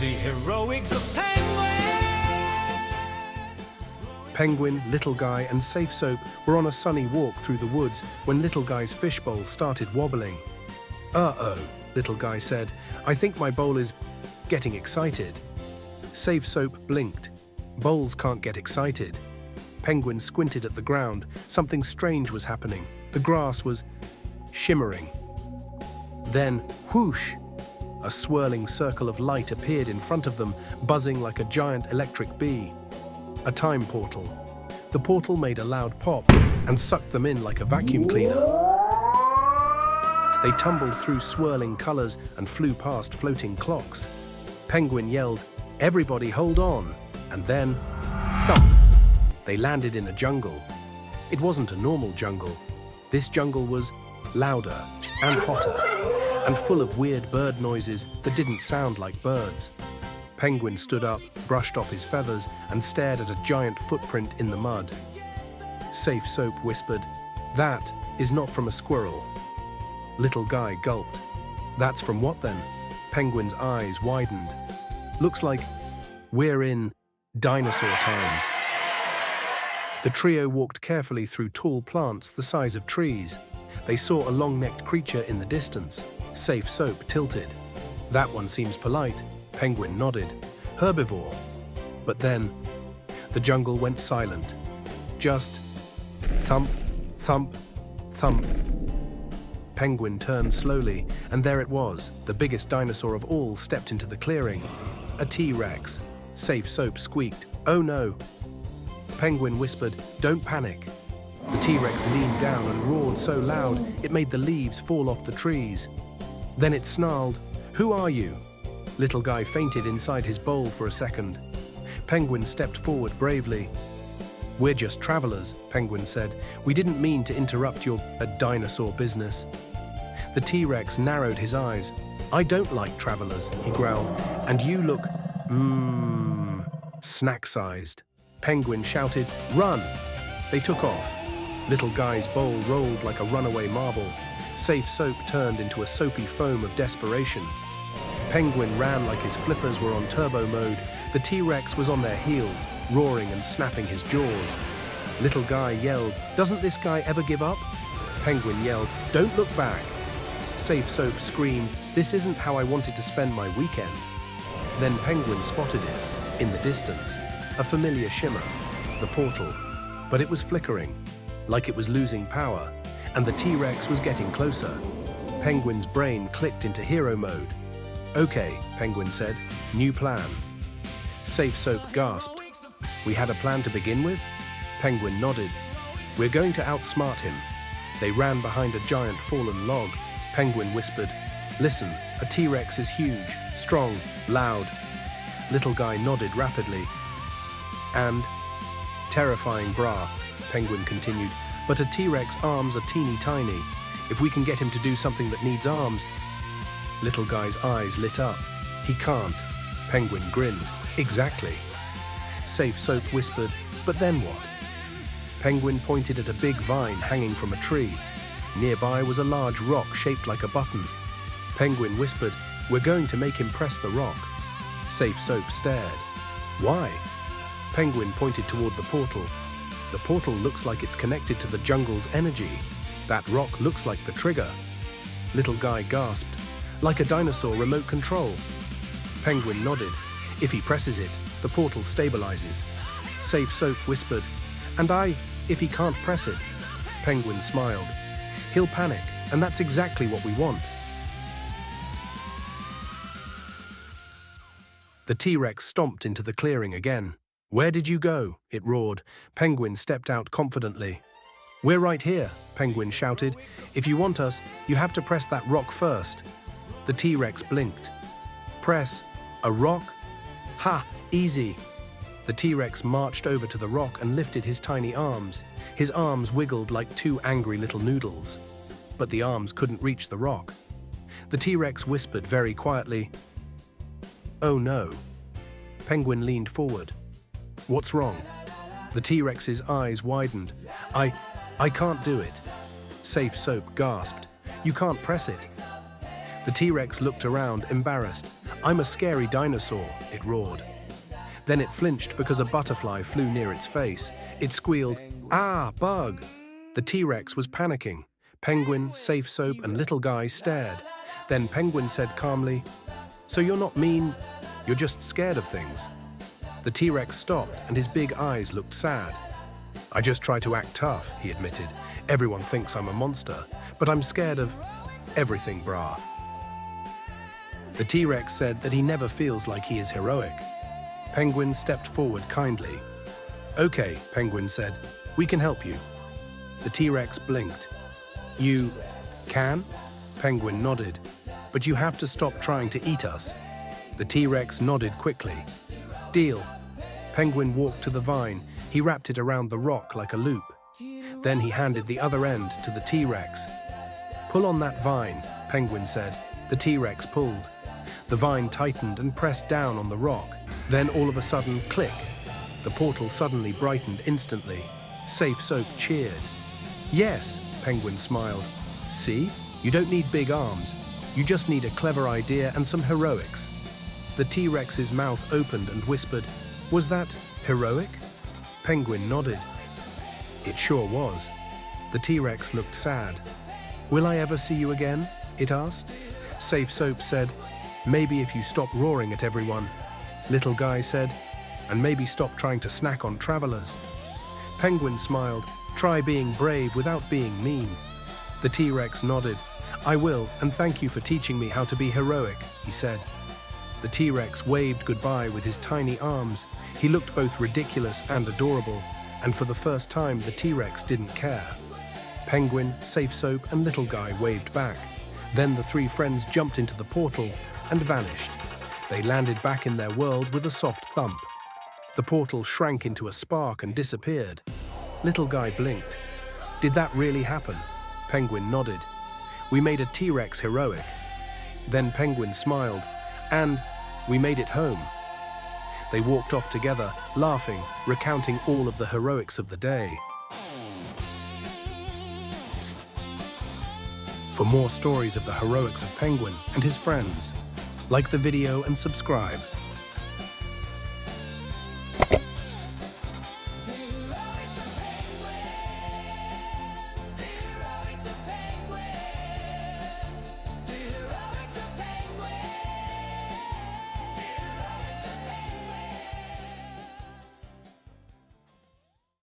The heroics of Penguin! Penguin, Little Guy, and Safe Soap were on a sunny walk through the woods when Little Guy's fishbowl started wobbling. "Uh-oh," Little Guy said. "I think my bowl is getting excited." Safe Soap blinked. Bowls can't get excited. Penguin squinted at the ground. Something strange was happening. The grass was shimmering. Then, whoosh! A swirling circle of light appeared in front of them, buzzing like a giant electric bee. A time portal. The portal made a loud pop and sucked them in like a vacuum cleaner. They tumbled through swirling colors and flew past floating clocks. Penguin yelled, "Everybody hold on!" And then, thump! They landed in a jungle. It wasn't a normal jungle. This jungle was louder and hotter and full of weird bird noises that didn't sound like birds. Penguin stood up, brushed off his feathers, and stared at a giant footprint in the mud. Safe Soap whispered, "That is not from a squirrel." Little Guy gulped. "That's from what then?" Penguin's eyes widened. "Looks like we're in dinosaur times." The trio walked carefully through tall plants the size of trees. They saw a long-necked creature in the distance. Safe Soap tilted. "That one seems polite." Penguin nodded. "Herbivore." But then, the jungle went silent. Just thump, thump, thump. Penguin turned slowly, and there it was. The biggest dinosaur of all stepped into the clearing. A T-Rex. Safe Soap squeaked, "Oh no." Penguin whispered, "Don't panic." The T-Rex leaned down and roared so loud it made the leaves fall off the trees. Then it snarled, "Who are you?" Little Guy fainted inside his bowl for a second. Penguin stepped forward bravely. "We're just travelers," Penguin said. "We didn't mean to interrupt your dinosaur business." The T-Rex narrowed his eyes. "I don't like travelers," he growled. "And you look, snack-sized." Penguin shouted, "Run!" They took off. Little Guy's bowl rolled like a runaway marble. Safe Soap turned into a soapy foam of desperation. Penguin ran like his flippers were on turbo mode. The T-Rex was on their heels, roaring and snapping his jaws. Little Guy yelled, "Doesn't this guy ever give up?" Penguin yelled, "Don't look back." Safe Soap screamed, "This isn't how I wanted to spend my weekend." Then Penguin spotted it, in the distance, a familiar shimmer, the portal. But it was flickering, like it was losing power, and the T-Rex was getting closer. Penguin's brain clicked into hero mode. "Okay," Penguin said, "new plan." Safe Soap gasped. "We had a plan to begin with?" Penguin nodded. "We're going to outsmart him." They ran behind a giant fallen log. Penguin whispered, "Listen, a T-Rex is huge, strong, loud." Little Guy nodded rapidly. "And terrifying, brah," Penguin continued, "but a T-Rex arms are teeny tiny. If we can get him to do something that needs arms..." Little Guy's eyes lit up. "He can't." Penguin grinned. "Exactly." Safe Soap whispered, "But then what?" Penguin pointed at a big vine hanging from a tree. Nearby was a large rock shaped like a button. Penguin whispered, "We're going to make him press the rock." Safe Soap stared. "Why?" Penguin pointed toward the portal. "The portal looks like it's connected to the jungle's energy. That rock looks like the trigger." Little Guy gasped, "Like a dinosaur remote control." Penguin nodded. "If he presses it, the portal stabilizes." Safe Soap whispered, "And if he can't press it?" Penguin smiled. "He'll panic, and that's exactly what we want." The T-Rex stomped into the clearing again. "Where did you go?" it roared. Penguin stepped out confidently. "We're right here," Penguin shouted. "If you want us, you have to press that rock first." The T-Rex blinked. "Press a rock? Ha! Easy." The T-Rex marched over to the rock and lifted his tiny arms. His arms wiggled like two angry little noodles. But the arms couldn't reach the rock. The T-Rex whispered very quietly, "Oh no." Penguin leaned forward. "What's wrong?" The T-Rex's eyes widened. I can't do it." Safe Soap gasped. "You can't press it." The T-Rex looked around, embarrassed. "I'm a scary dinosaur," it roared. Then it flinched because a butterfly flew near its face. It squealed, "Ah, bug!" The T-Rex was panicking. Penguin, Safe Soap, and Little Guy stared. Then Penguin said calmly, "So you're not mean, you're just scared of things." The T-Rex stopped and his big eyes looked sad. "I just try to act tough," he admitted. "Everyone thinks I'm a monster, but I'm scared of everything, brah." The T-Rex said that he never feels like he is heroic. Penguin stepped forward kindly. "Okay," Penguin said, "we can help you." The T-Rex blinked. "You can?" Penguin nodded. "But you have to stop trying to eat us." The T-Rex nodded quickly. "Deal." Penguin walked to the vine. He wrapped it around the rock like a loop. Then he handed the other end to the T-Rex. "Pull on that vine," Penguin said. The T-Rex pulled. The vine tightened and pressed down on the rock. Then all of a sudden, click. The portal suddenly brightened instantly. Safe Soap cheered. "Yes," Penguin smiled. "See? You don't need big arms. You just need a clever idea and some heroics." The T-Rex's mouth opened and whispered, "Was that heroic?" Penguin nodded. "It sure was." The T-Rex looked sad. "Will I ever see you again?" it asked. Safe Soap said, "Maybe if you stop roaring at everyone." Little Guy said, "And maybe stop trying to snack on travelers." Penguin smiled, "Try being brave without being mean." The T-Rex nodded. "I will, and thank you for teaching me how to be heroic," he said. The T-Rex waved goodbye with his tiny arms. He looked both ridiculous and adorable, and for the first time the T-Rex didn't care. Penguin, Safe Soap, and Little Guy waved back. Then the three friends jumped into the portal and vanished. They landed back in their world with a soft thump. The portal shrank into a spark and disappeared. Little Guy blinked. "Did that really happen?" Penguin nodded. "We made a T-Rex heroic." Then Penguin smiled. "And we made it home." They walked off together, laughing, recounting all of the heroics of the day. For more stories of the heroics of Penguin and his friends, like the video and subscribe.